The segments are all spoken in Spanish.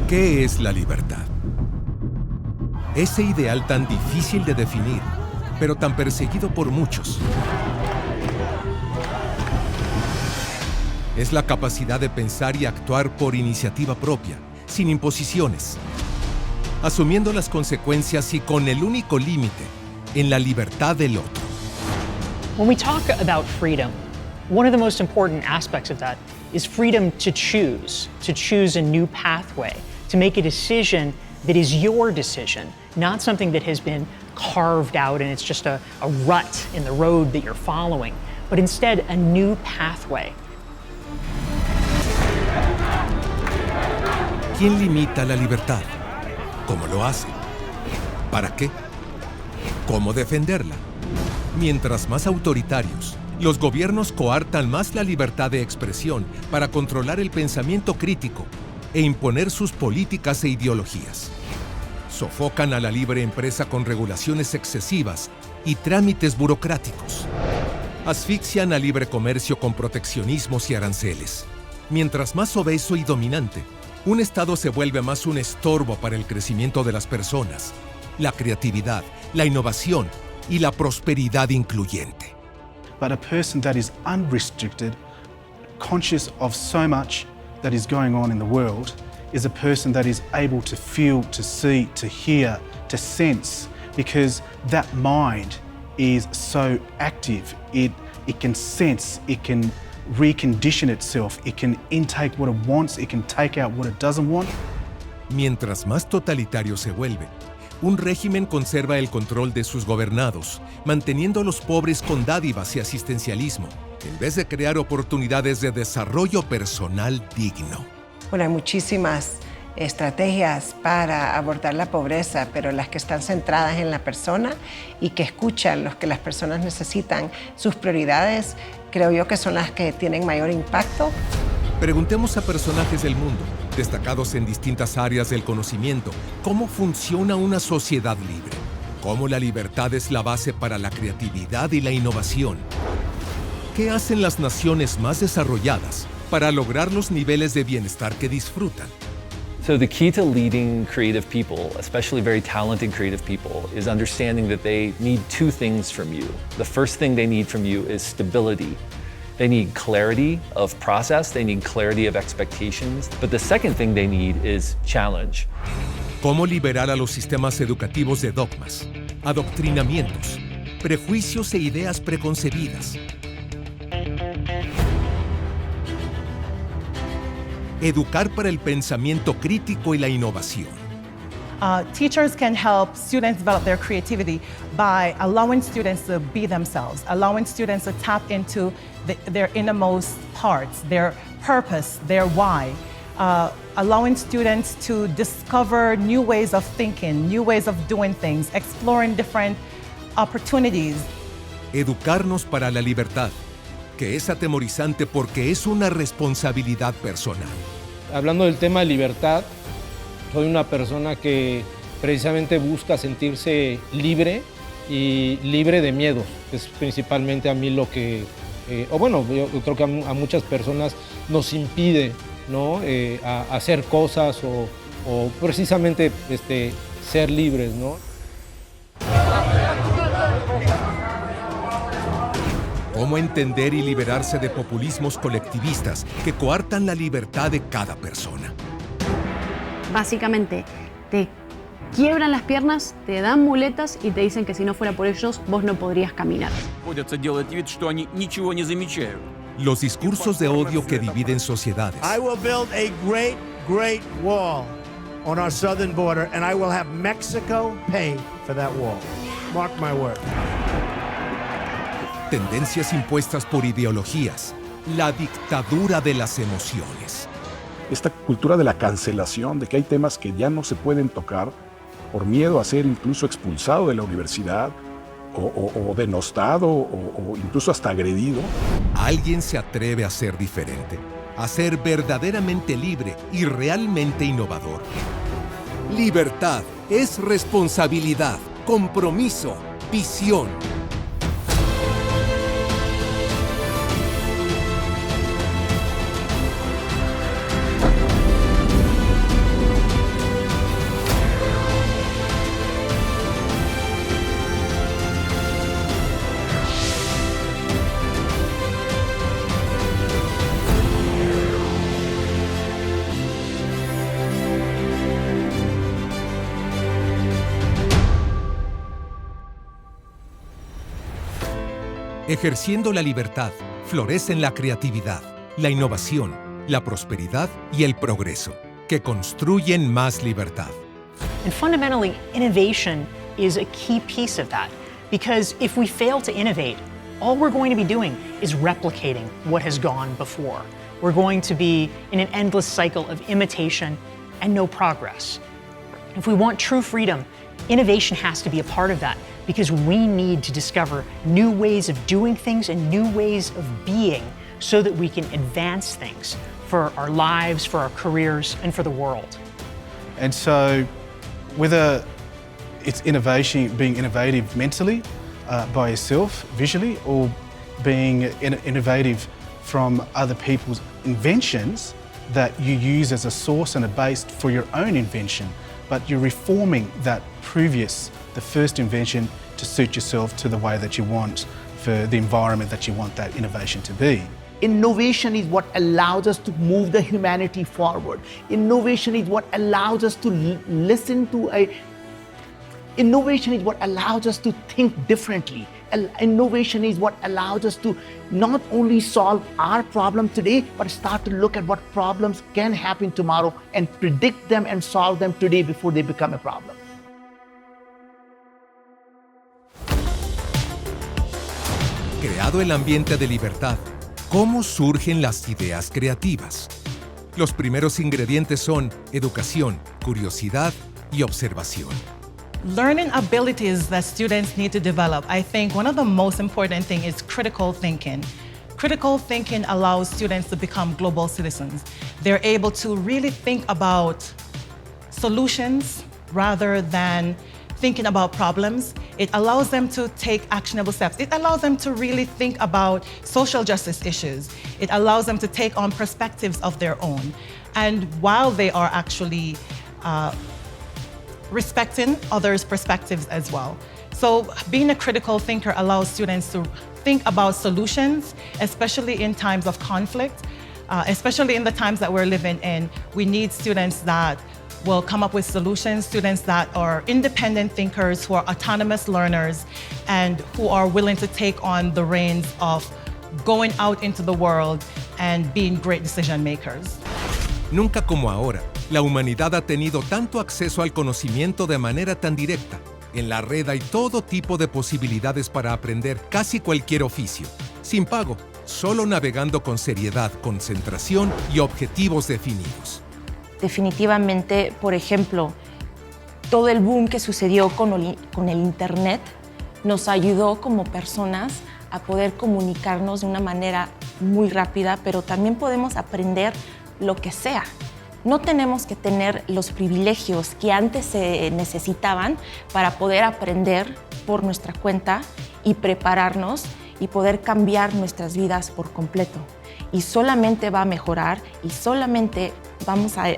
¿Qué es la libertad? Ese ideal tan difícil de definir, pero tan perseguido por muchos. Es la capacidad de pensar y actuar por iniciativa propia, sin imposiciones, asumiendo las consecuencias y con el único límite en la libertad del otro. When we talk about freedom, one of the most important aspects of that is freedom to choose a new pathway, to make a decision that is your decision, not something that has been carved out and it's just a rut in the road that you're following, but instead a new pathway. ¿Quién limita la libertad? ¿Cómo lo hace? ¿Para qué? ¿Cómo defenderla? Mientras más autoritarios, los gobiernos coartan más la libertad de expresión para controlar el pensamiento crítico e imponer sus políticas e ideologías. Sofocan a la libre empresa con regulaciones excesivas y trámites burocráticos. Asfixian al libre comercio con proteccionismos y aranceles. Mientras más obeso y dominante, un Estado se vuelve más un estorbo para el crecimiento de las personas, la creatividad, la innovación y la prosperidad incluyente. But a person that is unrestricted, conscious of so much that is going on in the world, is a person that is able to feel, to see, to hear, to sense, because that mind is so active. It can sense, it can recondition itself, it can intake what it wants, it can take out what it doesn't want. Mientras más totalitario se vuelve, un régimen conserva el control de sus gobernados, manteniendo a los pobres con dádivas y asistencialismo, en vez de crear oportunidades de desarrollo personal digno. Bueno, hay muchísimas estrategias para abordar la pobreza, pero las que están centradas en la persona y que escuchan lo que las personas necesitan, sus prioridades, creo yo que son las que tienen mayor impacto. Preguntemos a personajes del mundo, destacados en distintas áreas del conocimiento, cómo funciona una sociedad libre, cómo la libertad es la base para la creatividad y la innovación. ¿Qué hacen las naciones más desarrolladas para lograr los niveles de bienestar que disfrutan? So the key to leading creative people, especially very talented creative people, is understanding that they need two things from you. The first thing they need from you is stability. They need clarity of process, they need clarity of expectations, but the second thing they need is challenge. ¿Cómo liberar a los sistemas educativos de dogmas, adoctrinamientos, prejuicios e ideas preconcebidas? Educar para el pensamiento crítico y la innovación. Teachers can help students develop their creativity by allowing students to be themselves, allowing students to tap into their innermost parts, their purpose, their why, allowing students to discover new ways of thinking, new ways of doing things, exploring different opportunities. Educarnos para la libertad, que es atemorizante porque es una responsabilidad personal. Hablando del tema de libertad, soy una persona que precisamente busca sentirse libre y libre de miedos. Es principalmente a mí lo que, yo creo que a muchas personas nos impide, ¿no? A hacer cosas o precisamente ser libres, ¿no? ¿Cómo entender y liberarse de populismos colectivistas que coartan la libertad de cada persona? Básicamente, te quiebran las piernas, te dan muletas y te dicen que si no fuera por ellos, vos no podrías caminar. Los discursos de odio que dividen sociedades. I will build a great wall on our southern border, and I will have Mexico pay for that wall. Mark my word. Tendencias impuestas por ideologías. La dictadura de las emociones. Esta cultura de la cancelación, de que hay temas que ya no se pueden tocar por miedo a ser incluso expulsado de la universidad o denostado o incluso hasta agredido. ¿Alguien se atreve a ser diferente? A ser verdaderamente libre y realmente innovador. Libertad es responsabilidad, compromiso, visión. Ejerciendo la libertad, florecen la creatividad, la innovación, la prosperidad y el progreso, que construyen más libertad. And fundamentally, innovation is a key piece of that. Because if we fail to innovate, all we're going to be doing is replicating what has gone before. We're going to be in an endless cycle of imitation and no progress. If we want true freedom, innovation has to be a part of that, because we need to discover new ways of doing things and new ways of being so that we can advance things for our lives, for our careers, and for the world. And so, whether it's innovation, being innovative mentally by yourself, visually, or being innovative from other people's inventions that you use as a source and a base for your own invention, but you're reforming that the first invention to suit yourself to the way that you want, for the environment that you want that innovation to be. Innovation is what allows us to move the humanity forward. Innovation is what allows us to Innovation is what allows us to think differently. Innovation is what allows us to not only solve our problem today, but start to look at what problems can happen tomorrow and predict them and solve them today before they become a problem. Creado el ambiente de libertad, ¿cómo surgen las ideas creativas? Los primeros ingredientes son educación, curiosidad y observación. Learning abilities that students need to develop, I think one of the most important things is critical thinking. Critical thinking allows students to become global citizens. They're able to really think about solutions rather than thinking about problems. It allows them to take actionable steps. It allows them to really think about social justice issues. It allows them to take on perspectives of their own. And while they are actually respecting others' perspectives as well. So being a critical thinker allows students to think about solutions, especially in times of conflict, especially in the times that we're living in. We need students that will come up with solutions, students that are independent thinkers, who are autonomous learners, and who are willing to take on the reins of going out into the world and being great decision makers. Nunca como ahora, la humanidad ha tenido tanto acceso al conocimiento de manera tan directa. En la red hay todo tipo de posibilidades para aprender casi cualquier oficio, sin pago, solo navegando con seriedad, concentración y objetivos definidos. Definitivamente, por ejemplo, todo el boom que sucedió con el Internet nos ayudó como personas a poder comunicarnos de una manera muy rápida, pero también podemos aprender lo que sea. No tenemos que tener los privilegios que antes se necesitaban para poder aprender por nuestra cuenta y prepararnos y poder cambiar nuestras vidas por completo. Y solamente va a mejorar y solamente vamos a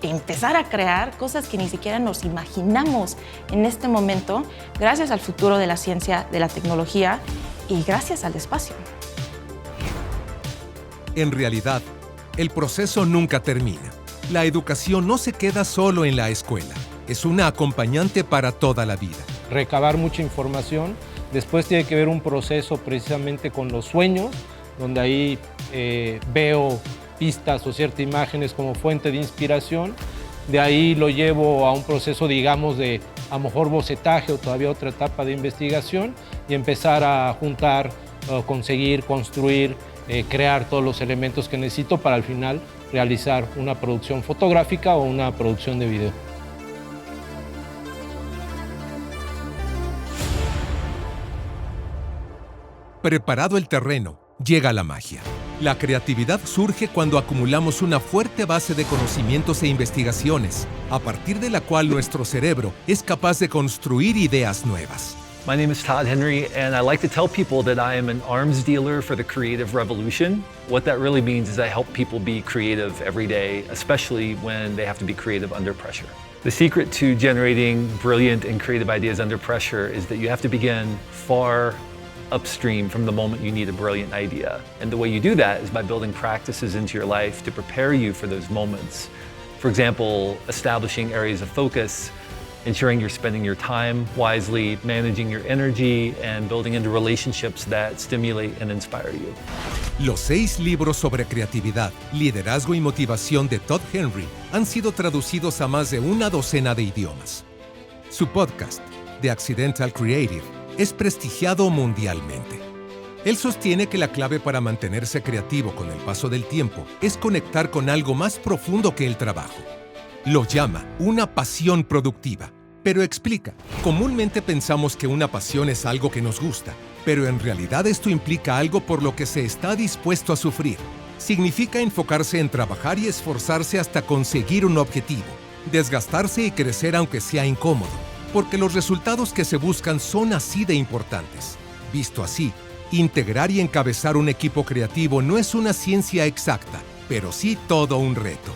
empezar a crear cosas que ni siquiera nos imaginamos en este momento, gracias al futuro de la ciencia, de la tecnología y gracias al espacio. En realidad, el proceso nunca termina. La educación no se queda solo en la escuela, es una acompañante para toda la vida. Recabar mucha información, después tiene que ver un proceso precisamente con los sueños, donde ahí veo pistas o ciertas imágenes como fuente de inspiración. De ahí lo llevo a un proceso, digamos, de a lo mejor bocetaje o todavía otra etapa de investigación y empezar a juntar, conseguir, construir, crear todos los elementos que necesito para al final realizar una producción fotográfica o una producción de video. Preparado el terreno, llega la magia. La creatividad surge cuando acumulamos una fuerte base de conocimientos e investigaciones, a partir de la cual nuestro cerebro es capaz de construir ideas nuevas. My name is Todd Henry, and I like to tell people that I am an arms dealer for the creative revolution. What that really means is I help people be creative every day, especially when they have to be creative under pressure. The secret to generating brilliant and creative ideas under pressure is that you have to begin far upstream from the moment you need a brilliant idea. And the way you do that is by building practices into your life to prepare you for those moments. For example, establishing areas of focus, ensuring you're spending your time wisely, managing your energy, and building into relationships that stimulate and inspire you. Los 6 libros sobre creatividad, liderazgo y motivación de Todd Henry han sido traducidos a más de una docena de idiomas. Su podcast, The Accidental Creative, es prestigiado mundialmente. Él sostiene que la clave para mantenerse creativo con el paso del tiempo es conectar con algo más profundo que el trabajo. Lo llama una pasión productiva, pero explica, comúnmente pensamos que una pasión es algo que nos gusta, pero en realidad esto implica algo por lo que se está dispuesto a sufrir. Significa enfocarse en trabajar y esforzarse hasta conseguir un objetivo, desgastarse y crecer aunque sea incómodo, porque los resultados que se buscan son así de importantes. Visto así, integrar y encabezar un equipo creativo no es una ciencia exacta, pero sí todo un reto.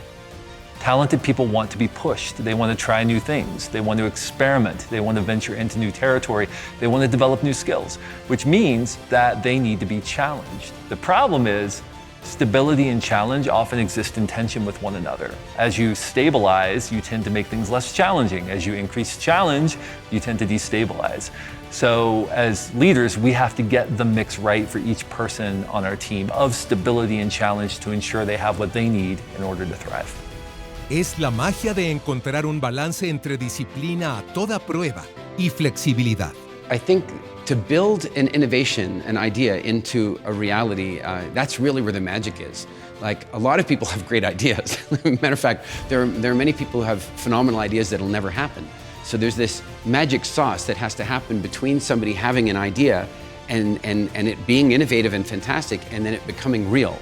Talented people want to be pushed. They want to try new things. They want to experiment. They want to venture into new territory. They want to develop new skills, which means that they need to be challenged. The problem is, stability and challenge often exist in tension with one another. As you stabilize, you tend to make things less challenging. As you increase challenge, you tend to destabilize. So as leaders, we have to get the mix right for each person on our team of stability and challenge to ensure they have what they need in order to thrive. Es la magia de encontrar un balance entre disciplina a toda prueba y flexibilidad. I think to build an innovation, an idea into a reality, that's really where the magic is. Like, a lot of people have great ideas. Matter of fact, there are many people who have phenomenal ideas that'll never happen. So there's this magic sauce that has to happen between somebody having an idea and it being innovative and fantastic, and then it becoming real.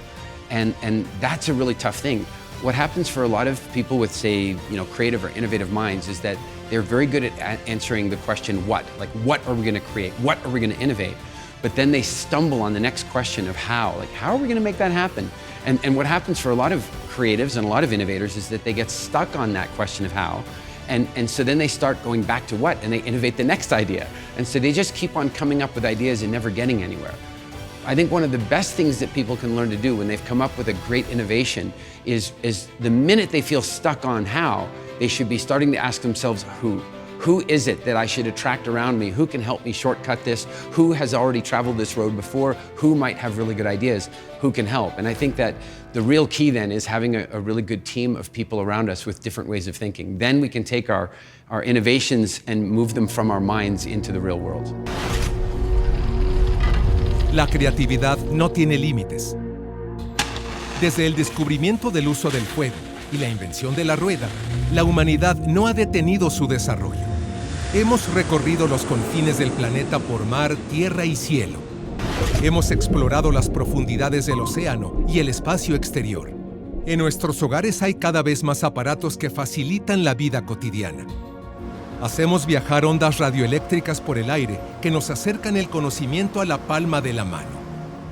And that's a really tough thing. What happens for a lot of people with, say, creative or innovative minds is that they're very good at answering the question, what? Like, what are we going to create? What are we going to innovate? But then they stumble on the next question of how. Like, how are we going to make that happen? And what happens for a lot of creatives and a lot of innovators is that they get stuck on that question of how. And so then they start going back to what, and they innovate the next idea. And so they just keep on coming up with ideas and never getting anywhere. I think one of the best things that people can learn to do when they've come up with a great innovation is the minute they feel stuck on how, they should be starting to ask themselves who. Who is it that I should attract around me? Who can help me shortcut this? Who has already traveled this road before? Who might have really good ideas? Who can help? And I think that the real key then is having a really good team of people around us with different ways of thinking. Then we can take our innovations and move them from our minds into the real world. La creatividad no tiene límites. Desde el descubrimiento del uso del fuego y la invención de la rueda, la humanidad no ha detenido su desarrollo. Hemos recorrido los confines del planeta por mar, tierra y cielo. Hemos explorado las profundidades del océano y el espacio exterior. En nuestros hogares hay cada vez más aparatos que facilitan la vida cotidiana. Hacemos viajar ondas radioeléctricas por el aire que nos acercan el conocimiento a la palma de la mano.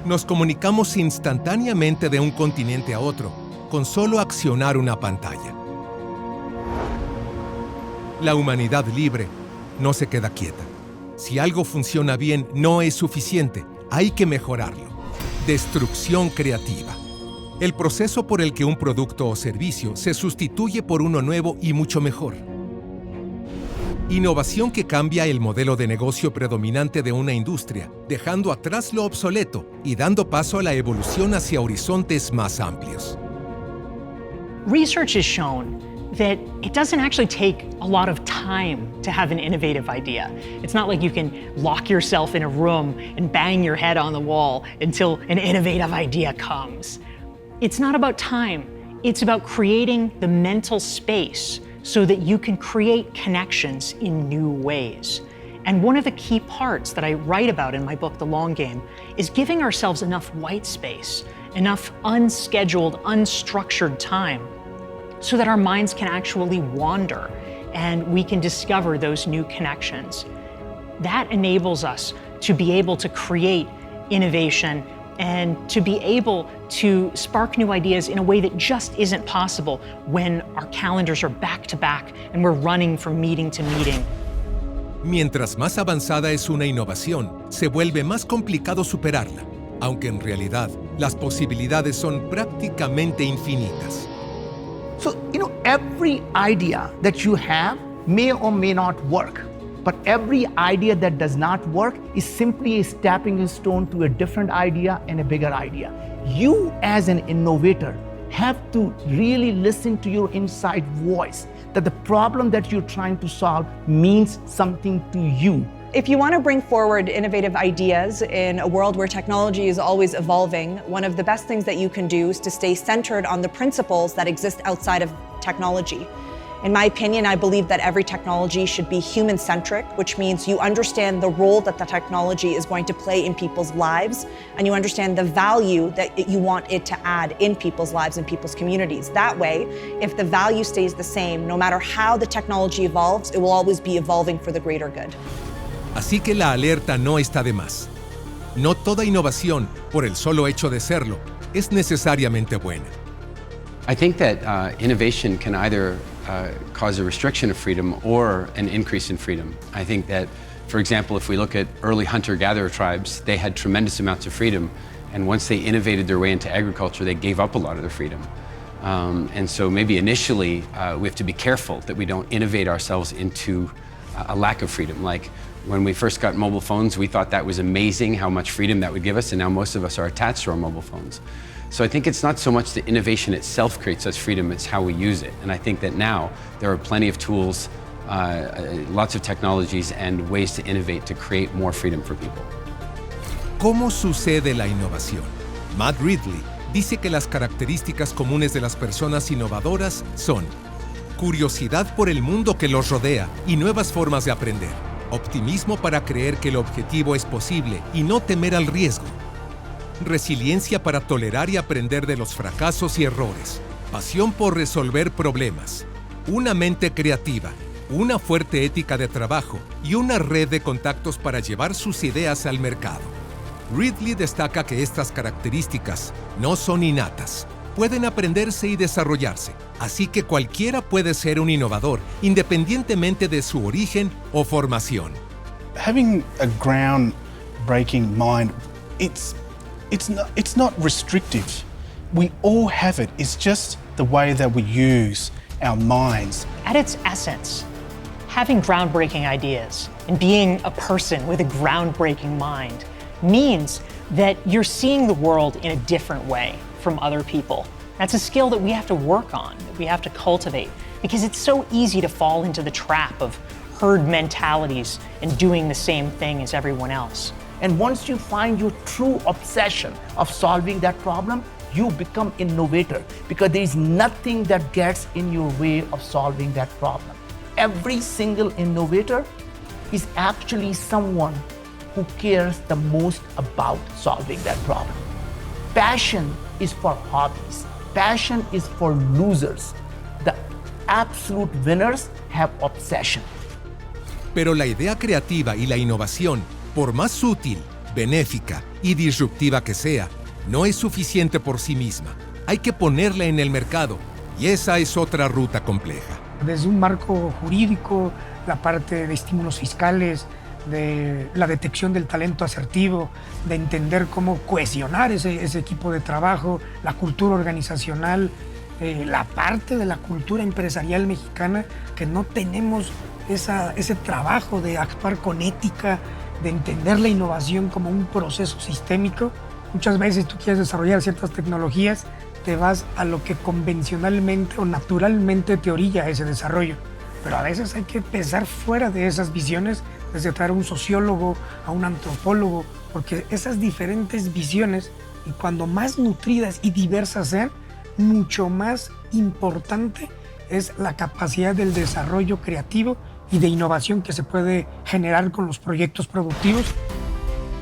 Nos comunicamos instantáneamente de un continente a otro, con solo accionar una pantalla. La humanidad libre no se queda quieta. Si algo funciona bien, no es suficiente. Hay que mejorarlo. Destrucción creativa. El proceso por el que un producto o servicio se sustituye por uno nuevo y mucho mejor. Innovación que cambia el modelo de negocio predominante de una industria, dejando atrás lo obsoleto y dando paso a la evolución hacia horizontes más amplios. Research has shown that it doesn't actually take a lot of time to have an innovative idea. It's not like you can lock yourself in a room and bang your head on the wall until an innovative idea comes. It's not about time. It's about creating the mental space so that you can create connections in new ways. And one of the key parts that I write about in my book, The Long Game, is giving ourselves enough white space, enough unscheduled, unstructured time so that our minds can actually wander and we can discover those new connections. That enables us to be able to create innovation and to be able to spark new ideas in a way that just isn't possible when our calendars are back to back and we're running from meeting to meeting. Mientras más avanzada es una innovación, se vuelve más complicado superarla, aunque en realidad las posibilidades son prácticamente infinitas. So, every idea that you have may or may not work. But every idea that does not work is simply a stepping stone to a different idea and a bigger idea. You as an innovator have to really listen to your inside voice, that the problem that you're trying to solve means something to you. If you want to bring forward innovative ideas in a world where technology is always evolving, one of the best things that you can do is to stay centered on the principles that exist outside of technology. In my opinion, I believe that every technology should be human-centric, which means you understand the role that the technology is going to play in people's lives, and you understand the value that you want it to add in people's lives and people's communities. That way, if the value stays the same, no matter how the technology evolves, it will always be evolving for the greater good. Así que la alerta no está de más. No toda innovación, por el solo hecho de serlo, es necesariamente buena. I think that innovation can either cause a restriction of freedom or an increase in freedom. I think that, for example, if we look at early hunter-gatherer tribes, they had tremendous amounts of freedom, and once they innovated their way into agriculture, they gave up a lot of their freedom. And so maybe initially we have to be careful that we don't innovate ourselves into a lack of freedom. Like when we first got mobile phones, we thought that was amazing how much freedom that would give us, and now most of us are attached to our mobile phones. So I think it's not so much the innovation itself creates us freedom, it's how we use it. And I think that now there are plenty of tools, lots of technologies and ways to innovate to create more freedom for people. ¿Cómo sucede la innovación? Matt Ridley dice que las características comunes de las personas innovadoras son curiosidad por el mundo que los rodea y nuevas formas de aprender, optimismo para creer que el objetivo es posible y no temer al riesgo, resiliencia para tolerar y aprender de los fracasos y errores, pasión por resolver problemas, una mente creativa, una fuerte ética de trabajo y una red de contactos para llevar sus ideas al mercado. Ridley destaca que estas características no son innatas, pueden aprenderse y desarrollarse, así que cualquiera puede ser un innovador, independientemente de su origen o formación. Having a ground-breaking mind, it's not restrictive. We all have it. It's just the way that we use our minds. At its essence, having groundbreaking ideas and being a person with a groundbreaking mind means that you're seeing the world in a different way from other people. That's a skill that we have to work on, that we have to cultivate, because it's so easy to fall into the trap of herd mentalities and doing the same thing as everyone else. And once you find your true obsession of solving that problem, you become innovator, because there is nothing that gets in your way of solving that problem. Every single innovator is actually someone who cares the most about solving that problem. Passion is for hobbies. Passion is for losers. The absolute winners have obsession. Pero la idea creativa y la innovación, por más útil, benéfica y disruptiva que sea, no es suficiente por sí misma. Hay que ponerla en el mercado, y esa es otra ruta compleja. Desde un marco jurídico, la parte de estímulos fiscales, de la detección del talento asertivo, de entender cómo cohesionar ese equipo de trabajo, la cultura organizacional, la parte de la cultura empresarial mexicana, que no tenemos ese trabajo de actuar con ética, de entender la innovación como un proceso sistémico. Muchas veces tú quieres desarrollar ciertas tecnologías, te vas a lo que convencionalmente o naturalmente te orilla ese desarrollo. Pero a veces hay que pensar fuera de esas visiones, desde traer a un sociólogo, a un antropólogo, porque esas diferentes visiones, y cuando más nutridas y diversas sean, mucho más importante es la capacidad del desarrollo creativo y de innovación que se puede generar con los proyectos productivos.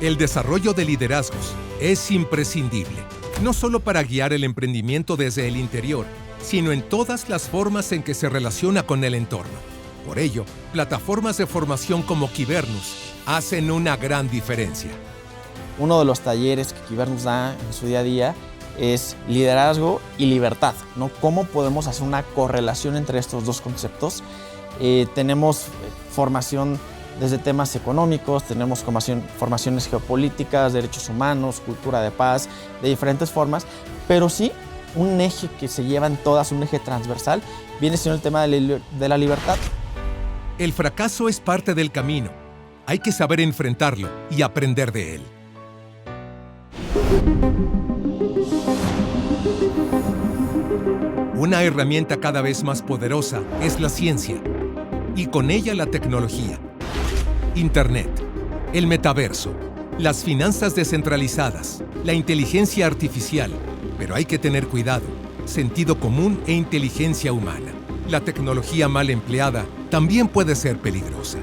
El desarrollo de liderazgos es imprescindible, no solo para guiar el emprendimiento desde el interior, sino en todas las formas en que se relaciona con el entorno. Por ello, plataformas de formación como Kibernus hacen una gran diferencia. Uno de los talleres que Kibernus da en su día a día es liderazgo y libertad, ¿no? ¿Cómo podemos hacer una correlación entre estos dos conceptos? Tenemos formación desde temas económicos, tenemos formaciones geopolíticas, derechos humanos, cultura de paz, de diferentes formas, pero sí un eje que se lleva en todas, un eje transversal, viene siendo el tema de la libertad. El fracaso es parte del camino. Hay que saber enfrentarlo y aprender de él. Una herramienta cada vez más poderosa es la ciencia y con ella la tecnología, Internet, el metaverso, las finanzas descentralizadas, la inteligencia artificial, pero hay que tener cuidado, sentido común e inteligencia humana. La tecnología mal empleada también puede ser peligrosa.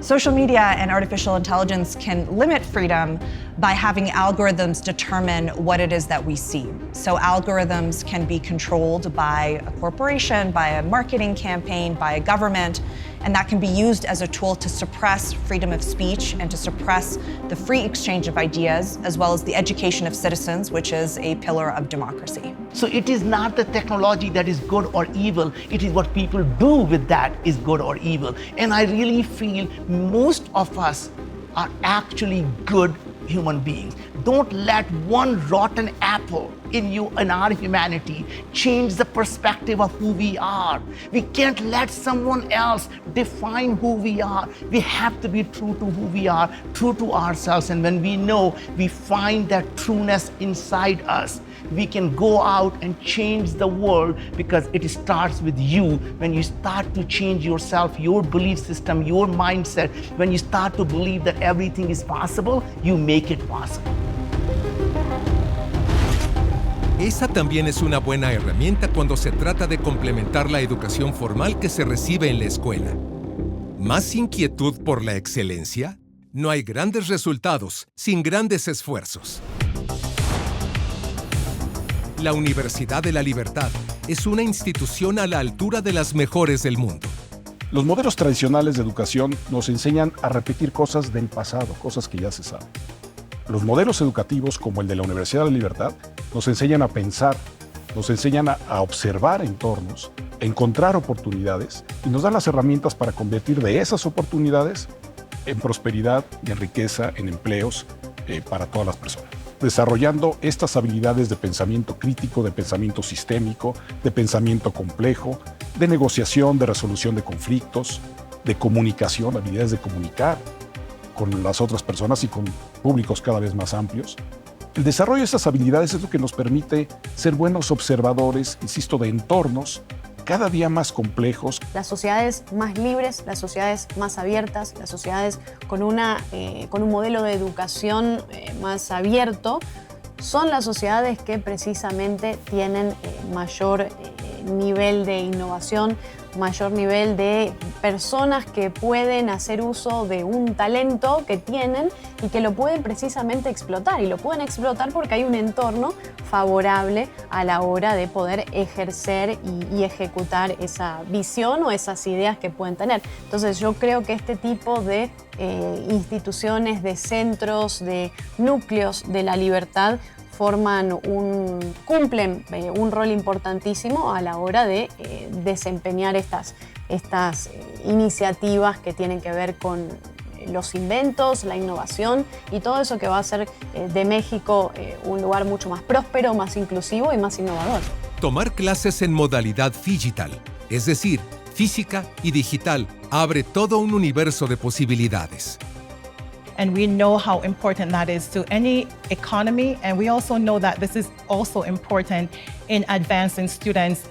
Social media and artificial intelligence can limit freedom by having algorithms determine what it is that we see. So algorithms can be controlled by a corporation, by a marketing campaign, by a government, and that can be used as a tool to suppress freedom of speech and to suppress the free exchange of ideas, as well as the education of citizens, which is a pillar of democracy. So it is not the technology that is good or evil, it is what people do with that is good or evil. And I really feel most of us are actually good human beings. Don't let one rotten apple in you and our humanity change the perspective of who we are. We can't let someone else define who we are. We have to be true to who we are, true to ourselves. And when we know, we find that trueness inside us, we can go out and change the world, because it starts with you. When you start to change yourself, your belief system, your mindset, when you start to believe that everything is possible, you make it possible. Esa también es una buena herramienta cuando se trata de complementar la educación formal que se recibe en la escuela. ¿Más inquietud por la excelencia? No hay grandes resultados sin grandes esfuerzos. La Universidad de la Libertad es una institución a la altura de las mejores del mundo. Los modelos tradicionales de educación nos enseñan a repetir cosas del pasado, cosas que ya se saben. Los modelos educativos, como el de la Universidad de la Libertad, nos enseñan a pensar, nos enseñan a observar entornos, a encontrar oportunidades y nos dan las herramientas para convertir de esas oportunidades en prosperidad y en riqueza, en empleos para todas las personas. Desarrollando estas habilidades de pensamiento crítico, de pensamiento sistémico, de pensamiento complejo, de negociación, de resolución de conflictos, de comunicación, habilidades de comunicar con las otras personas y con públicos cada vez más amplios. El desarrollo de estas habilidades es lo que nos permite ser buenos observadores, insisto, de entornos cada día más complejos. Las sociedades más libres, las sociedades más abiertas, las sociedades con un modelo de educación más abierto, son las sociedades que precisamente tienen mayor nivel de innovación, mayor nivel de personas que pueden hacer uso de un talento que tienen y que lo pueden precisamente explotar. Y lo pueden explotar porque hay un entorno favorable a la hora de poder ejercer y ejecutar esa visión o esas ideas que pueden tener. Entonces yo creo que este tipo de instituciones, de centros, de núcleos de la libertad cumplen un rol importantísimo a la hora de desempeñar estas iniciativas que tienen que ver con los inventos, la innovación y todo eso que va a hacer de México un lugar mucho más próspero, más inclusivo y más innovador. Tomar clases en modalidad digital, es decir, física y digital, abre todo un universo de posibilidades. And we know how important that is to any economy. And we also know that this is also important in advancing students'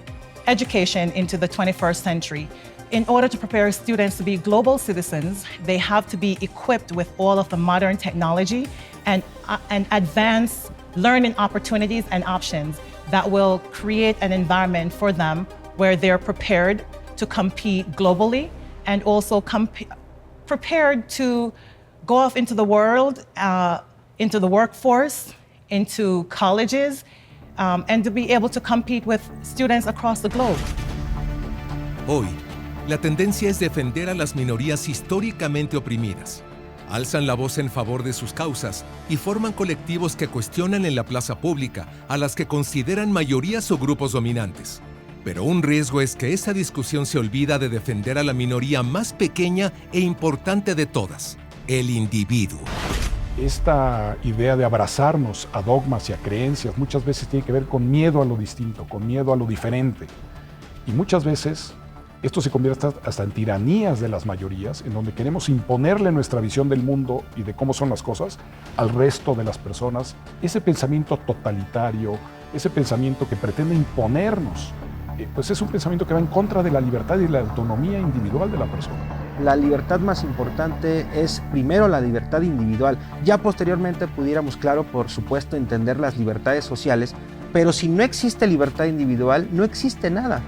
education into the 21st century. In order to prepare students to be global citizens, they have to be equipped with all of the modern technology and advanced learning opportunities and options that will create an environment for them where they're prepared to compete globally and also prepared to go off into the world, into the workforce, into colleges, and to be able to compete with students across the globe. Hoy, la tendencia es defender a las minorías históricamente oprimidas. Alzan la voz en favor de sus causas y forman colectivos que cuestionan en la plaza pública a las que consideran mayorías o grupos dominantes. Pero un riesgo es que esa discusión se olvida de defender a la minoría más pequeña e importante de todas, el individuo. Esta idea de abrazarnos a dogmas y a creencias muchas veces tiene que ver con miedo a lo distinto, con miedo a lo diferente. Y muchas veces esto se convierte hasta en tiranías de las mayorías, en donde queremos imponerle nuestra visión del mundo y de cómo son las cosas al resto de las personas. Ese pensamiento totalitario, ese pensamiento que pretende imponernos, pues es un pensamiento que va en contra de la libertad y la autonomía individual de la persona. La libertad más importante es primero la libertad individual. Ya posteriormente pudiéramos, claro, por supuesto, entender las libertades sociales, pero si no existe libertad individual, no existe nada.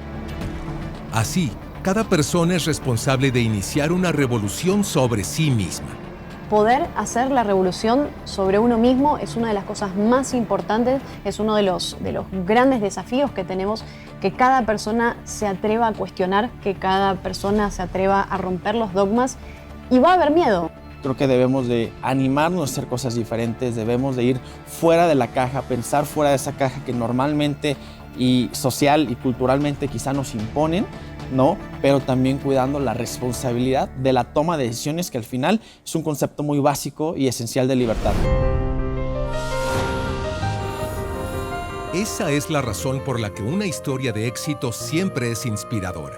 Así, cada persona es responsable de iniciar una revolución sobre sí misma. Poder hacer la revolución sobre uno mismo es una de las cosas más importantes, es uno de los grandes desafíos que tenemos, que cada persona se atreva a cuestionar, que cada persona se atreva a romper los dogmas, y va a haber miedo. Creo que debemos de animarnos a hacer cosas diferentes, debemos de ir fuera de la caja, pensar fuera de esa caja que normalmente y social y culturalmente quizá nos imponen, ¿no? Pero también cuidando la responsabilidad de la toma de decisiones, que al final es un concepto muy básico y esencial de libertad. Esa es la razón por la que una historia de éxito siempre es inspiradora.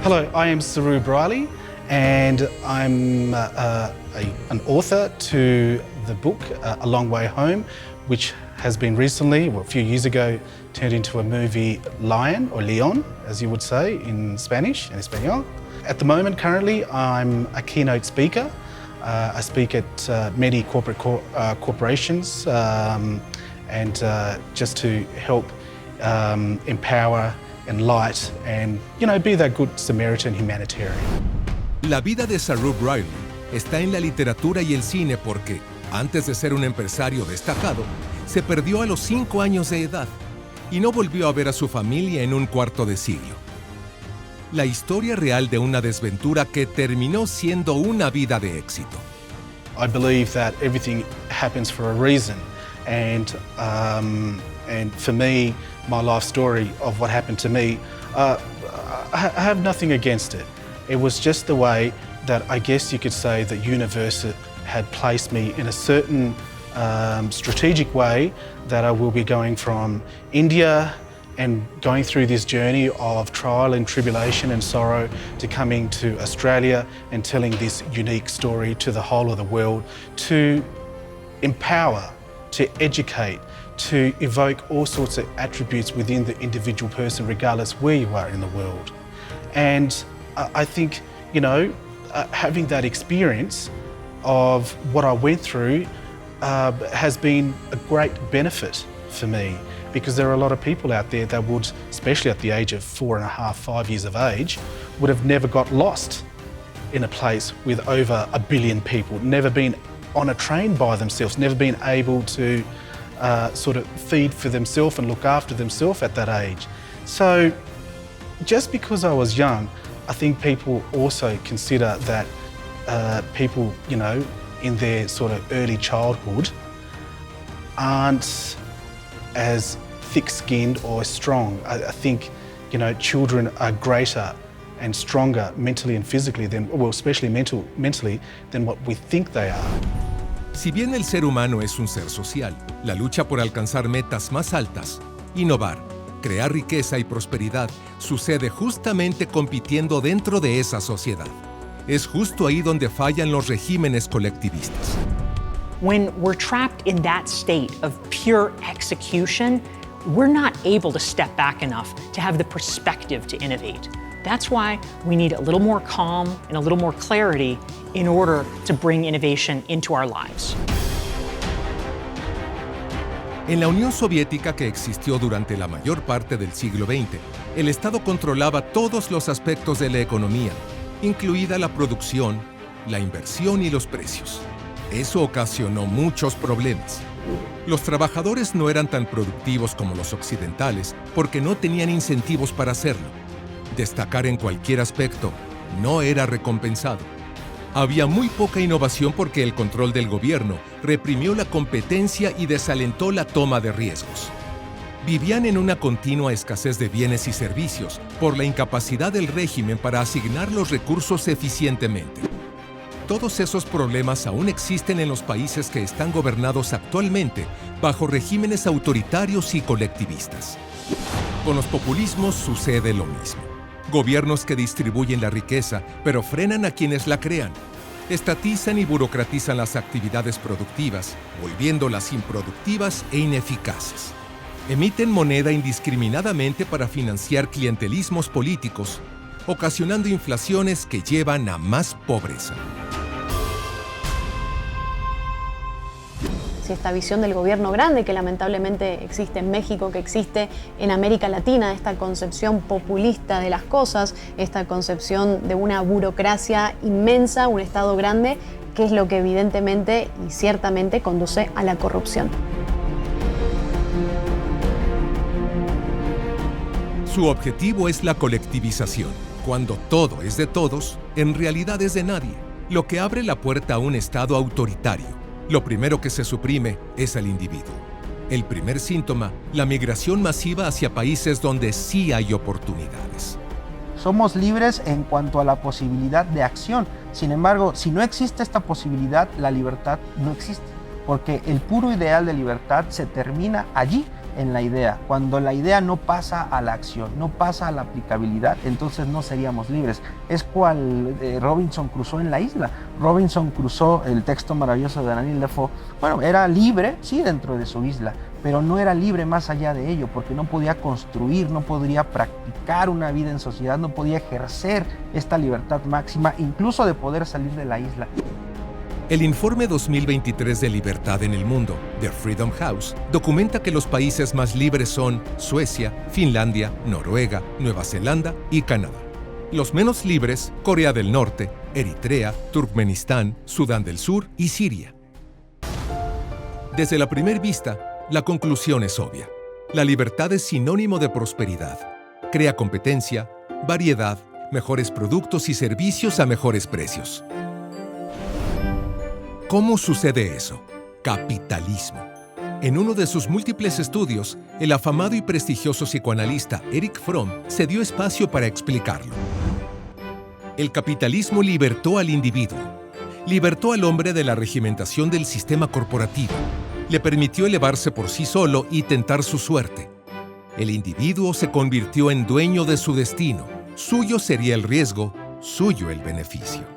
Hello, I am Saru Briley, and I'm an author to the book A Long Way Home, which has been recently, well, a few years ago, turned into a movie, Lion, or Leon, as you would say in Spanish, en español. At the moment, currently, I'm a keynote speaker. I speak at many corporations and just to help empower, enlighten, and, you know, be that good Samaritan humanitarian. La vida de Saru Briley está en la literatura y el cine porque, antes de ser un empresario destacado, se perdió a los 5 años de edad y no volvió a ver a su familia en un cuarto de siglo. La historia real de una desventura que terminó siendo una vida de éxito. I believe that everything happens for a reason, and for me, my life story of what happened to me, I have nothing against it. It was just the way that I guess you could say the universe had placed me in a certain strategic way that I will be going from India and going through this journey of trial and tribulation and sorrow to coming to Australia and telling this unique story to the whole of the world, to empower, to educate, to evoke all sorts of attributes within the individual person, regardless where you are in the world. And I think, you know, having that experience of what I went through has been a great benefit for me, because there are a lot of people out there that would, especially at the age of 4.5, 5 years of age, would have never got lost in a place with over 1 billion people, never been on a train by themselves, never been able to sort of feed for themselves and look after themselves at that age. So just because I was young, I think people also consider that people, you know, in their sort of early childhood aren't as thick-skinned or strong. I think, you know, children are greater and stronger mentally and physically than, well, especially mentally, than what we think they are. Si bien el ser humano es un ser social, la lucha por alcanzar metas más altas, innovar, crear riqueza y prosperidad sucede justamente compitiendo dentro de esa sociedad. Es justo ahí donde fallan los regímenes colectivistas. When we're trapped in that state of pure execution, we're not able to step back enough to have the perspective to innovate. That's why we need a little more calm and a little more clarity in order to bring innovation into our lives. En la Unión Soviética, que existió durante la mayor parte del siglo XX, el Estado controlaba todos los aspectos de la economía, incluida la producción, la inversión y los precios. Eso ocasionó muchos problemas. Los trabajadores no eran tan productivos como los occidentales porque no tenían incentivos para hacerlo. Destacar en cualquier aspecto no era recompensado. Había muy poca innovación porque el control del gobierno reprimió la competencia y desalentó la toma de riesgos. Vivían en una continua escasez de bienes y servicios por la incapacidad del régimen para asignar los recursos eficientemente. Todos esos problemas aún existen en los países que están gobernados actualmente bajo regímenes autoritarios y colectivistas. Con los populismos sucede lo mismo. Gobiernos que distribuyen la riqueza, pero frenan a quienes la crean. Estatizan y burocratizan las actividades productivas, volviéndolas improductivas e ineficaces. Emiten moneda indiscriminadamente para financiar clientelismos políticos, ocasionando inflaciones que llevan a más pobreza. Si esta visión del gobierno grande que lamentablemente existe en México, que existe en América Latina, esta concepción populista de las cosas, esta concepción de una burocracia inmensa, un Estado grande, que es lo que evidentemente y ciertamente conduce a la corrupción. Su objetivo es la colectivización. Cuando todo es de todos, en realidad es de nadie, lo que abre la puerta a un Estado autoritario. Lo primero que se suprime es al individuo. El primer síntoma, la migración masiva hacia países donde sí hay oportunidades. Somos libres en cuanto a la posibilidad de acción. Sin embargo, si no existe esta posibilidad, la libertad no existe. Porque el puro ideal de libertad se termina allí, en la idea. Cuando la idea no pasa a la acción, no pasa a la aplicabilidad, entonces no seríamos libres. Es cual Robinson Crusoe en la isla. Robinson Crusoe, el texto maravilloso de Daniel Defoe, bueno, era libre, sí, dentro de su isla, pero no era libre más allá de ello, porque no podía construir, no podría practicar una vida en sociedad, no podía ejercer esta libertad máxima, incluso de poder salir de la isla. El informe 2023 de Libertad en el Mundo, de Freedom House, documenta que los países más libres son Suecia, Finlandia, Noruega, Nueva Zelanda y Canadá. Los menos libres, Corea del Norte, Eritrea, Turkmenistán, Sudán del Sur y Siria. Desde la primera vista, la conclusión es obvia. La libertad es sinónimo de prosperidad. Crea competencia, variedad, mejores productos y servicios a mejores precios. ¿Cómo sucede eso? Capitalismo. En uno de sus múltiples estudios, el afamado y prestigioso psicoanalista Erich Fromm se dio espacio para explicarlo. El capitalismo libertó al individuo, libertó al hombre de la regimentación del sistema corporativo, le permitió elevarse por sí solo y tentar su suerte. El individuo se convirtió en dueño de su destino. Suyo sería el riesgo, suyo el beneficio.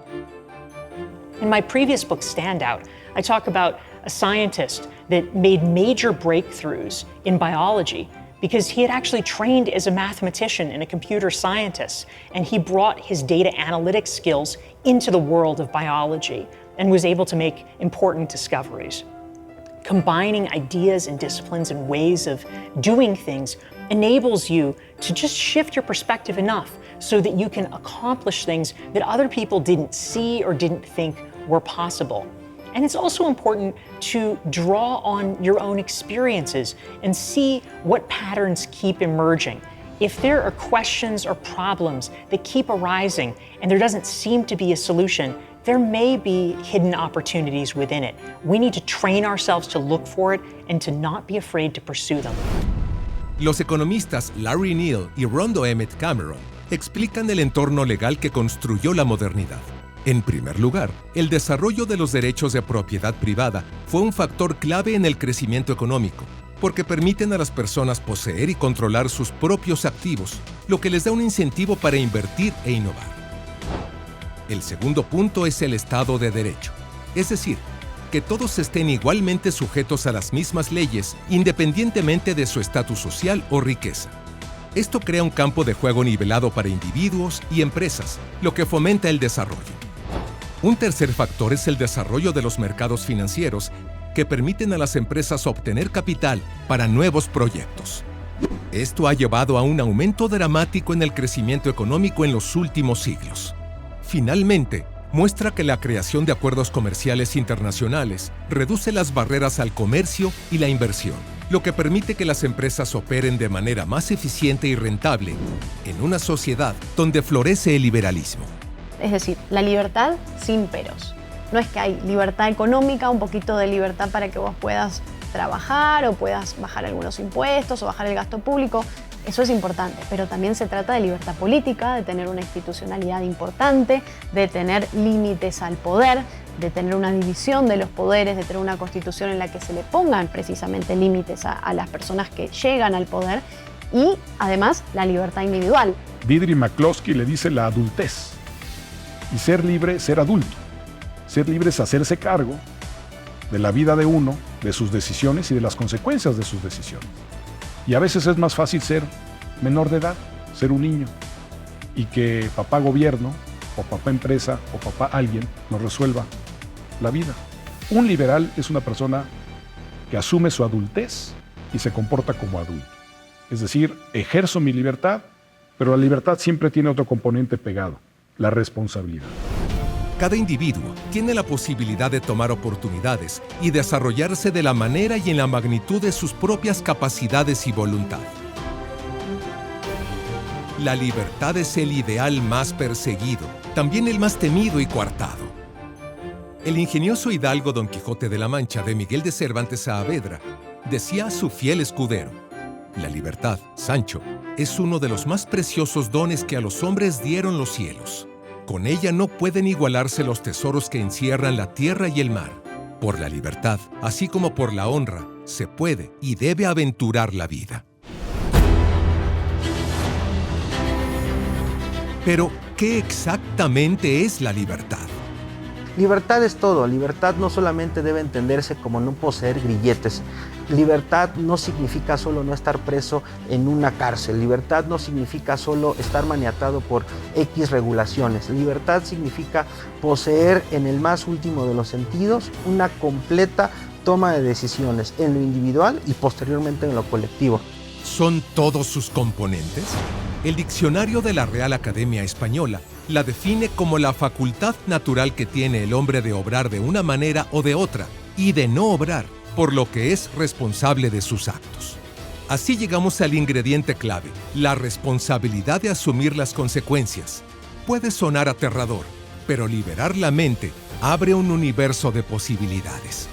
In my previous book, Standout, I talk about a scientist that made major breakthroughs in biology because he had actually trained as a mathematician and a computer scientist, and he brought his data analytics skills into the world of biology and was able to make important discoveries. Combining ideas and disciplines and ways of doing things enables you to just shift your perspective enough so that you can accomplish things that other people didn't see or didn't think were possible. And it's also important to draw on your own experiences and see what patterns keep emerging. If there are questions or problems that keep arising and there doesn't seem to be a solution, there may be hidden opportunities within it. We need to train ourselves to look for it and to not be afraid to pursue them. Los economistas Larry Neal y Rondo Emmett Cameron explican el entorno legal que construyó la modernidad. En primer lugar, el desarrollo de los derechos de propiedad privada fue un factor clave en el crecimiento económico, porque permiten a las personas poseer y controlar sus propios activos, lo que les da un incentivo para invertir e innovar. El segundo punto es el Estado de Derecho, es decir, que todos estén igualmente sujetos a las mismas leyes, independientemente de su estatus social o riqueza. Esto crea un campo de juego nivelado para individuos y empresas, lo que fomenta el desarrollo. Un tercer factor es el desarrollo de los mercados financieros, que permiten a las empresas obtener capital para nuevos proyectos. Esto ha llevado a un aumento dramático en el crecimiento económico en los últimos siglos. Finalmente, muestra que la creación de acuerdos comerciales internacionales reduce las barreras al comercio y la inversión, lo que permite que las empresas operen de manera más eficiente y rentable en una sociedad donde florece el liberalismo. Es decir, la libertad sin peros. No es que hay libertad económica, un poquito de libertad para que vos puedas trabajar o puedas bajar algunos impuestos o bajar el gasto público. Eso es importante, pero también se trata de libertad política, de tener una institucionalidad importante, de tener límites al poder, de tener una división de los poderes, de tener una constitución en la que se le pongan precisamente límites a las personas que llegan al poder y además la libertad individual. Deirdre McCloskey le dice la adultez. Y ser libre, ser adulto. Ser libre es hacerse cargo de la vida de uno, de sus decisiones y de las consecuencias de sus decisiones. Y a veces es más fácil ser menor de edad, ser un niño, y que papá gobierno, o papá empresa, o papá alguien nos resuelva la vida. Un liberal es una persona que asume su adultez y se comporta como adulto. Es decir, ejerzo mi libertad, pero la libertad siempre tiene otro componente pegado, la responsabilidad. Cada individuo tiene la posibilidad de tomar oportunidades y desarrollarse de la manera y en la magnitud de sus propias capacidades y voluntad. La libertad es el ideal más perseguido, también el más temido y coartado. El ingenioso hidalgo Don Quijote de la Mancha de Miguel de Cervantes Saavedra decía a su fiel escudero: la libertad, Sancho, es uno de los más preciosos dones que a los hombres dieron los cielos. Con ella no pueden igualarse los tesoros que encierran la tierra y el mar. Por la libertad, así como por la honra, se puede y debe aventurar la vida. Pero, ¿qué exactamente es la libertad? Libertad es todo. Libertad no solamente debe entenderse como no poseer grilletes. Libertad no significa solo no estar preso en una cárcel. Libertad no significa solo estar maniatado por X regulaciones. Libertad significa poseer en el más último de los sentidos una completa toma de decisiones en lo individual y posteriormente en lo colectivo. ¿Son todos sus componentes? El diccionario de la Real Academia Española la define como la facultad natural que tiene el hombre de obrar de una manera o de otra y de no obrar, por lo que es responsable de sus actos. Así llegamos al ingrediente clave, la responsabilidad de asumir las consecuencias. Puede sonar aterrador, pero liberar la mente abre un universo de posibilidades.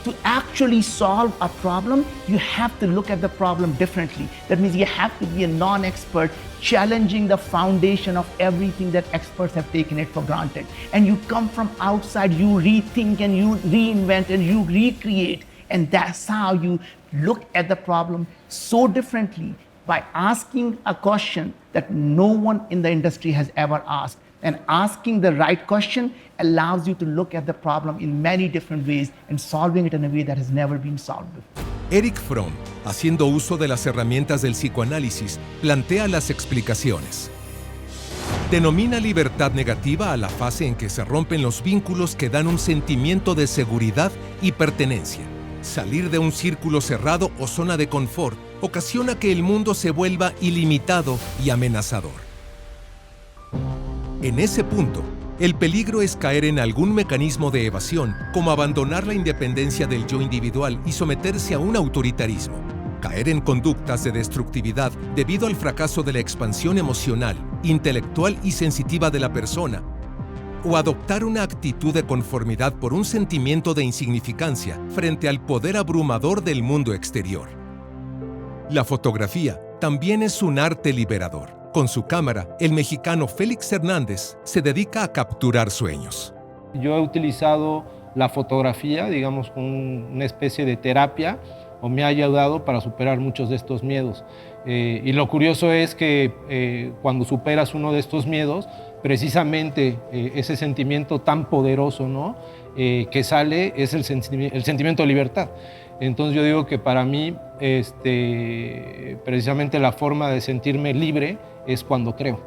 To actually solve a problem, you have to look at the problem differently. That means you have to be a non-expert, challenging the foundation of everything that experts have taken it for granted. And you come from outside, you rethink and you reinvent and you recreate. And that's how you look at the problem so differently, by asking a question that no one in the industry has ever asked. And asking the right question allows you to look at the problem in many different ways and solving it in a way that has never been solved before. Erich Fromm, haciendo uso de las herramientas del psicoanálisis, plantea las explicaciones. Denomina libertad negativa a la fase en que se rompen los vínculos que dan un sentimiento de seguridad y pertenencia. Salir de un círculo cerrado o zona de confort ocasiona que el mundo se vuelva ilimitado y amenazador. En ese punto, el peligro es caer en algún mecanismo de evasión, como abandonar la independencia del yo individual y someterse a un autoritarismo, caer en conductas de destructividad debido al fracaso de la expansión emocional, intelectual y sensitiva de la persona, o adoptar una actitud de conformidad por un sentimiento de insignificancia frente al poder abrumador del mundo exterior. La fotografía también es un arte liberador. Con su cámara, el mexicano Félix Hernández se dedica a capturar sueños. Yo he utilizado la fotografía, digamos, como una especie de terapia, o me ha ayudado para superar muchos de estos miedos. Y lo curioso es que cuando superas uno de estos miedos, precisamente ese sentimiento tan poderoso, ¿no?, que sale es el sentimiento de libertad. Entonces yo digo que para mí, precisamente la forma de sentirme libre es cuando creo.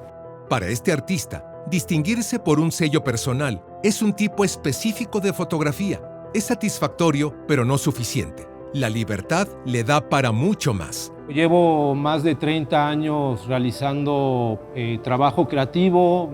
Para este artista, distinguirse por un sello personal es un tipo específico de fotografía. Es satisfactorio, pero no suficiente. La libertad le da para mucho más. Llevo más de 30 años realizando trabajo creativo,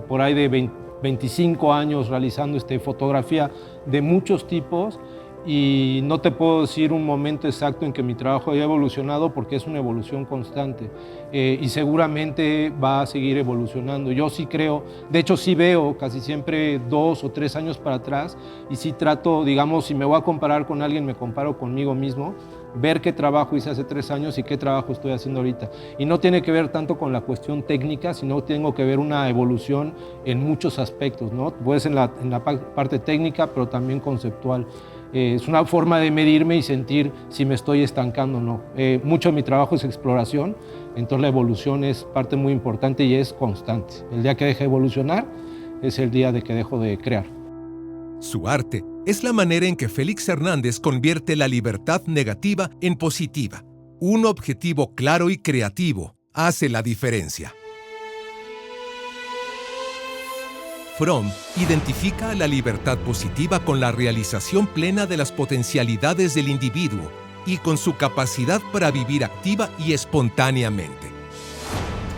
por ahí de 25 años realizando fotografía de muchos tipos, y no te puedo decir un momento exacto en que mi trabajo haya evolucionado, porque es una evolución constante y seguramente va a seguir evolucionando. Yo sí creo, de hecho sí veo casi siempre 2 o 3 años para atrás, y sí trato, digamos, si me voy a comparar con alguien, me comparo conmigo mismo, ver qué trabajo hice hace 3 años y qué trabajo estoy haciendo ahorita. Y no tiene que ver tanto con la cuestión técnica, sino tengo que ver una evolución en muchos aspectos, ¿no? Pues en la parte técnica, pero también conceptual. Es una forma de medirme y sentir si me estoy estancando o no. Mucho de mi trabajo es exploración, entonces la evolución es parte muy importante y es constante. El día que deje de evolucionar es el día de que dejo de crear. Su arte es la manera en que Félix Hernández convierte la libertad negativa en positiva. Un objetivo claro y creativo hace la diferencia. Fromm identifica la libertad positiva con la realización plena de las potencialidades del individuo y con su capacidad para vivir activa y espontáneamente.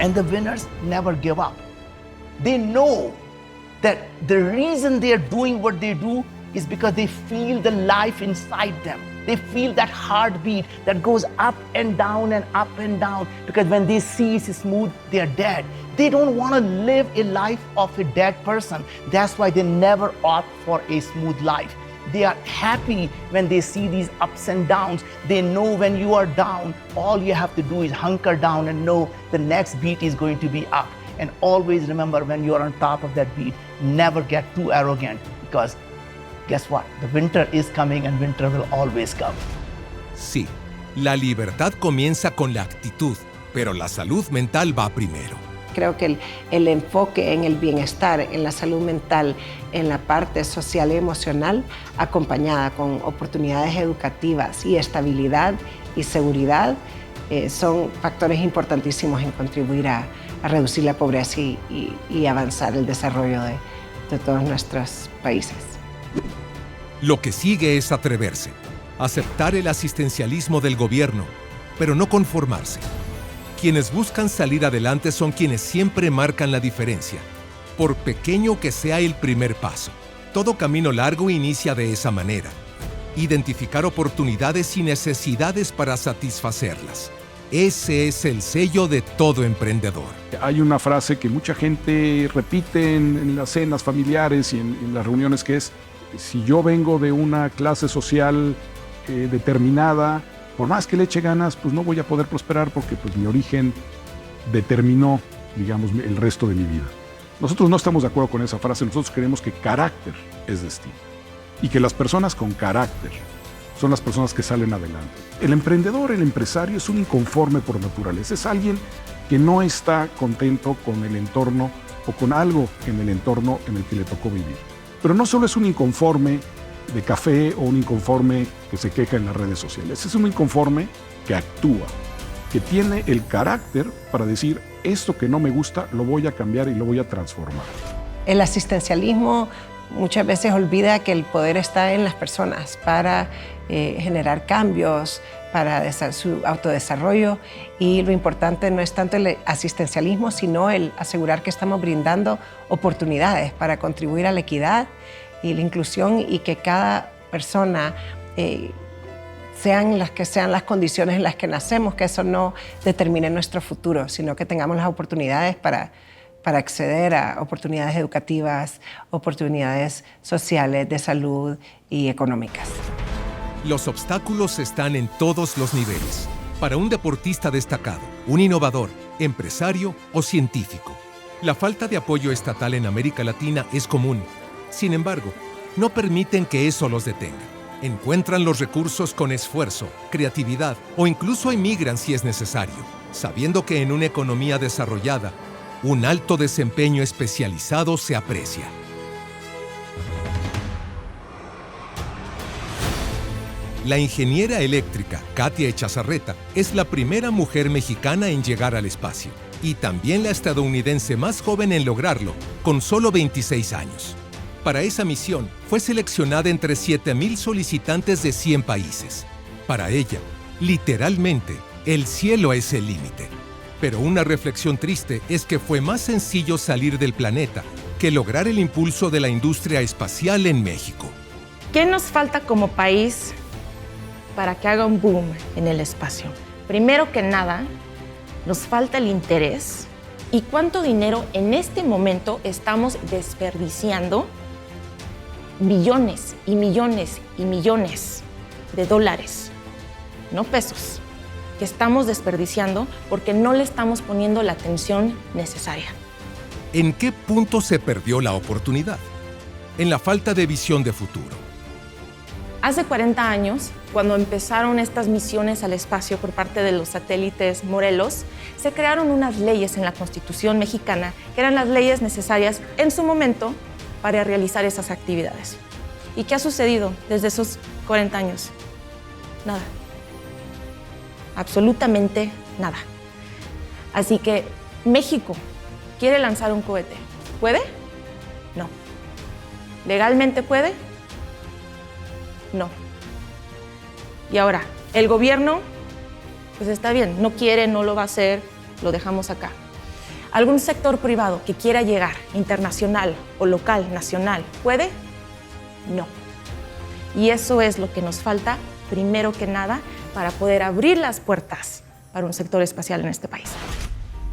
And the winners never give up. They know that the reason they are doing what they do is because they feel the life inside them. They feel that heartbeat that goes up and down and up and down, because when they see it's smooth, they are dead. They don't want to live a life of a dead person. That's why they never opt for a smooth life. They are happy when they see these ups and downs. They know when you are down, all you have to do is hunker down and know the next beat is going to be up. And always remember, when you are on top of that beat, never get too arrogant, because guess what? The winter is coming and winter will always come. Sí, la libertad comienza con la actitud, pero la salud mental va primero. Creo que el enfoque en el bienestar, en la salud mental, en la parte social y emocional, acompañada con oportunidades educativas y estabilidad y seguridad, son factores importantísimos en contribuir a reducir la pobreza y avanzar el desarrollo de todos nuestros países. Lo que sigue es atreverse, aceptar el asistencialismo del gobierno, pero no conformarse. Quienes buscan salir adelante son quienes siempre marcan la diferencia, por pequeño que sea el primer paso. Todo camino largo inicia de esa manera. Identificar oportunidades y necesidades para satisfacerlas. Ese es el sello de todo emprendedor. Hay una frase que mucha gente repite en las cenas familiares y en las reuniones, que es: si yo vengo de una clase social determinada, por más que le eche ganas, pues no voy a poder prosperar, porque pues mi origen determinó, digamos, el resto de mi vida. Nosotros no estamos de acuerdo con esa frase. Nosotros creemos que carácter es destino y que las personas con carácter son las personas que salen adelante. El emprendedor, el empresario, es un inconforme por naturaleza. Es alguien que no está contento con el entorno o con algo en el entorno en el que le tocó vivir. Pero no solo es un inconforme de café o un inconforme que se queja en las redes sociales. Es un inconforme que actúa, que tiene el carácter para decir: esto que no me gusta lo voy a cambiar y lo voy a transformar. El asistencialismo muchas veces olvida que el poder está en las personas para generar cambios, para su autodesarrollo, y lo importante no es tanto el asistencialismo, sino el asegurar que estamos brindando oportunidades para contribuir a la equidad y la inclusión, y que cada persona, sean las condiciones en las que nacemos, que eso no determine nuestro futuro, sino que tengamos las oportunidades para acceder a oportunidades educativas, oportunidades sociales, de salud y económicas. Los obstáculos están en todos los niveles. Para un deportista destacado, un innovador, empresario o científico. La falta de apoyo estatal en América Latina es común. Sin embargo, no permiten que eso los detenga. Encuentran los recursos con esfuerzo, creatividad o incluso emigran si es necesario, sabiendo que en una economía desarrollada, un alto desempeño especializado se aprecia. La ingeniera eléctrica Katia Echazarreta es la primera mujer mexicana en llegar al espacio y también la estadounidense más joven en lograrlo, con solo 26 años. Para esa misión, fue seleccionada entre 7,000 solicitantes de 100 países. Para ella, literalmente, el cielo es el límite. Pero una reflexión triste es que fue más sencillo salir del planeta que lograr el impulso de la industria espacial en México. ¿Qué nos falta como país para que haga un boom en el espacio? Primero que nada, nos falta el interés y cuánto dinero en este momento estamos desperdiciando. Millones y millones y millones de dólares, no pesos, que estamos desperdiciando porque no le estamos poniendo la atención necesaria. ¿En qué punto se perdió la oportunidad? En la falta de visión de futuro. Hace 40 años, cuando empezaron estas misiones al espacio por parte de los satélites Morelos, se crearon unas leyes en la Constitución mexicana que eran las leyes necesarias en su momento para realizar esas actividades. ¿Y qué ha sucedido desde esos 40 años? Nada. Absolutamente nada. Así que México quiere lanzar un cohete. ¿Puede? No. ¿Legalmente puede? No. Y ahora, el gobierno, pues está bien, no quiere, no lo va a hacer, lo dejamos acá. ¿Algún sector privado que quiera llegar, internacional o local, nacional, puede? No. Y eso es lo que nos falta, primero que nada, para poder abrir las puertas para un sector espacial en este país.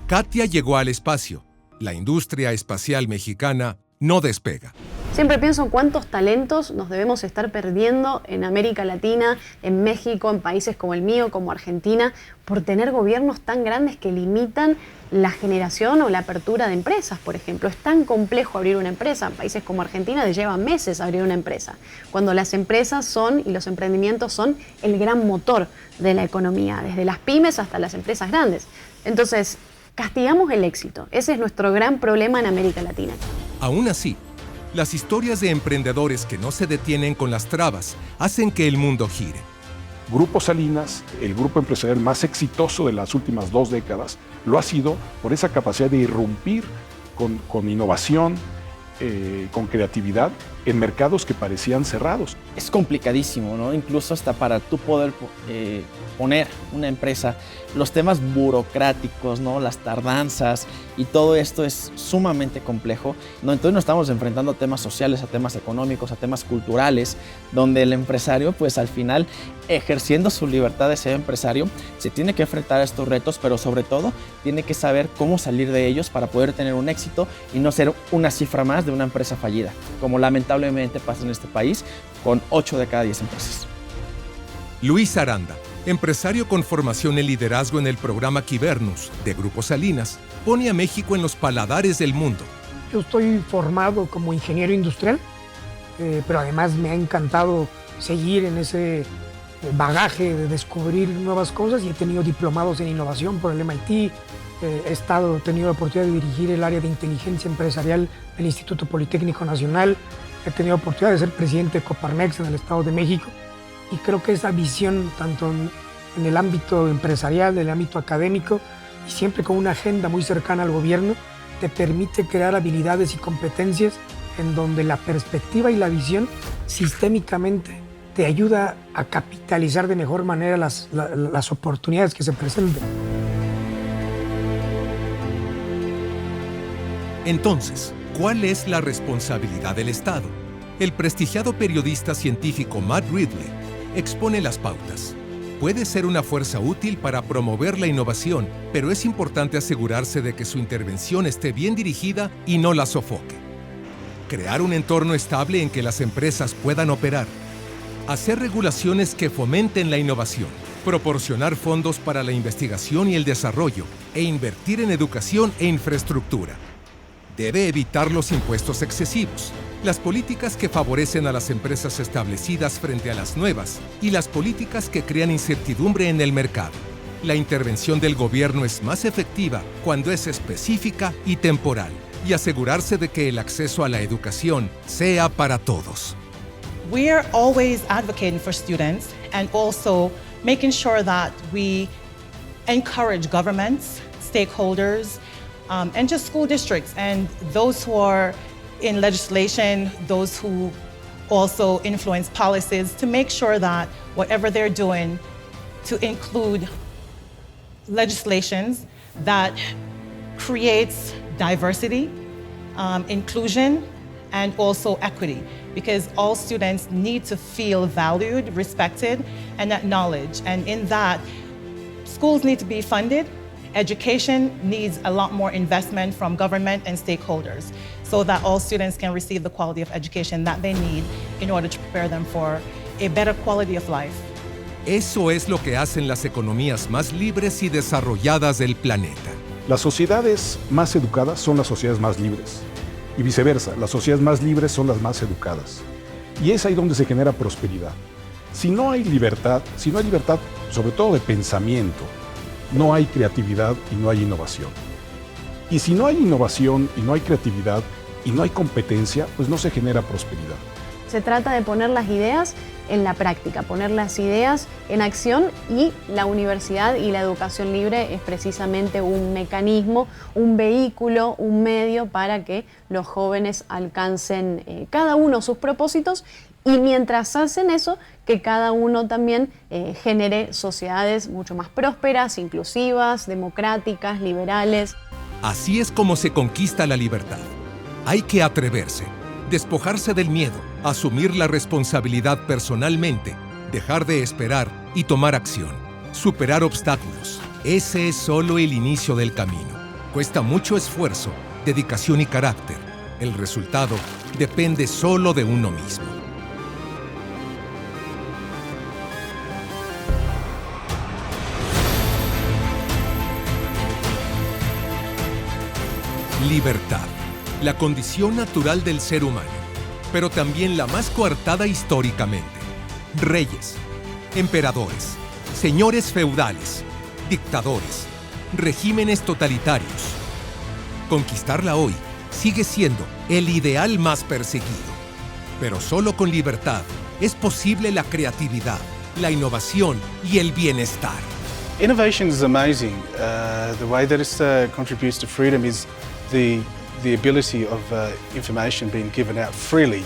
Katia llegó al espacio. La industria espacial mexicana no despega. Siempre pienso en cuántos talentos nos debemos estar perdiendo en América Latina, en México, en países como el mío, como Argentina, por tener gobiernos tan grandes que limitan la generación o la apertura de empresas, por ejemplo. Es tan complejo abrir una empresa. En países como Argentina les lleva meses abrir una empresa, cuando las empresas son y los emprendimientos son el gran motor de la economía, desde las pymes hasta las empresas grandes. Entonces, castigamos el éxito. Ese es nuestro gran problema en América Latina. Aún así, las historias de emprendedores que no se detienen con las trabas hacen que el mundo gire. Grupo Salinas, el grupo empresarial más exitoso de las últimas 2 décadas, lo ha sido por esa capacidad de irrumpir con innovación, con creatividad en mercados que parecían cerrados. Es complicadísimo, ¿no? Incluso hasta para tú poder poner una empresa, los temas burocráticos, ¿no? Las tardanzas y todo esto es sumamente complejo, ¿no? Entonces nos estamos enfrentando a temas sociales, a temas económicos, a temas culturales, donde el empresario, pues al final, ejerciendo su libertad de ser empresario, se tiene que enfrentar a estos retos, pero sobre todo tiene que saber cómo salir de ellos para poder tener un éxito y no ser una cifra más de una empresa fallida, como lamentablemente pasa en este país con 8 de cada 10 empresas. Luis Aranda, empresario con formación en liderazgo en el programa Quibernus de Grupo Salinas, pone a México en los paladares del mundo. Yo estoy formado como ingeniero industrial, pero además me ha encantado seguir en ese bagaje de descubrir nuevas cosas y he tenido diplomados en innovación por el MIT. He tenido la oportunidad de dirigir el área de inteligencia empresarial del Instituto Politécnico Nacional. He tenido la oportunidad de ser presidente de Coparmex en el Estado de México. Y creo que esa visión, tanto en el ámbito empresarial, en el ámbito académico, y siempre con una agenda muy cercana al gobierno, te permite crear habilidades y competencias en donde la perspectiva y la visión sistémicamente te ayuda a capitalizar de mejor manera las oportunidades que se presenten. Entonces, ¿cuál es la responsabilidad del Estado? El prestigiado periodista científico Matt Ridley expone las pautas. Puede ser una fuerza útil para promover la innovación, pero es importante asegurarse de que su intervención esté bien dirigida y no la sofoque. Crear un entorno estable en que las empresas puedan operar. Hacer regulaciones que fomenten la innovación. Proporcionar fondos para la investigación y el desarrollo e invertir en educación e infraestructura. Debe evitar los impuestos excesivos, las políticas que favorecen a las empresas establecidas frente a las nuevas y las políticas que crean incertidumbre en el mercado. La intervención del gobierno es más efectiva cuando es específica y temporal, y asegurarse de que el acceso a la educación sea para todos. We are always advocating for students and also making sure that we encourage governments, stakeholders, and just school districts and those who are in legislation, those who also influence policies, to make sure that whatever they're doing to include legislations that creates diversity, inclusion, and also equity, because all students need to feel valued, respected, and acknowledged. And in that, schools need to be funded. Education needs a lot more investment from government and stakeholders so that all students can receive the quality of education that they need in order to prepare them for a better quality of life. Eso es lo que hacen las economías más libres y desarrolladas del planeta. Las sociedades más educadas son las sociedades más libres. Y viceversa, las sociedades más libres son las más educadas. Y es ahí donde se genera prosperidad. Si no hay libertad sobre todo de pensamiento, no hay creatividad y no hay innovación. Y si no hay innovación y no hay creatividad y no hay competencia, pues no se genera prosperidad. Se trata de poner las ideas en la práctica, poner las ideas en acción, y la universidad y la educación libre es precisamente un mecanismo, un vehículo, un medio para que los jóvenes alcancen cada uno sus propósitos, y mientras hacen eso, que cada uno también genere sociedades mucho más prósperas, inclusivas, democráticas, liberales. Así es como se conquista la libertad. Hay que atreverse, despojarse del miedo, asumir la responsabilidad personalmente, dejar de esperar y tomar acción, superar obstáculos. Ese es solo el inicio del camino. Cuesta mucho esfuerzo, dedicación y carácter. El resultado depende solo de uno mismo. Libertad, la condición natural del ser humano, pero también la más coartada históricamente. Reyes, emperadores, señores feudales, dictadores, regímenes totalitarios. Conquistarla hoy sigue siendo el ideal más perseguido. Pero solo con libertad es posible la creatividad, la innovación y el bienestar. Innovation is amazing. The way that it contributes to freedom is the ability of information being given out freely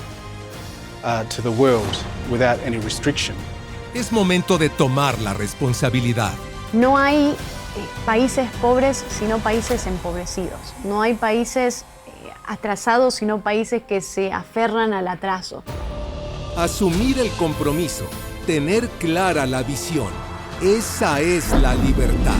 to the world without any restriction. Es momento de tomar la responsabilidad. No hay países pobres sino países empobrecidos. No hay países atrasados sino países que se aferran al atraso. Asumir el compromiso, tener clara la visión. Esa es la libertad.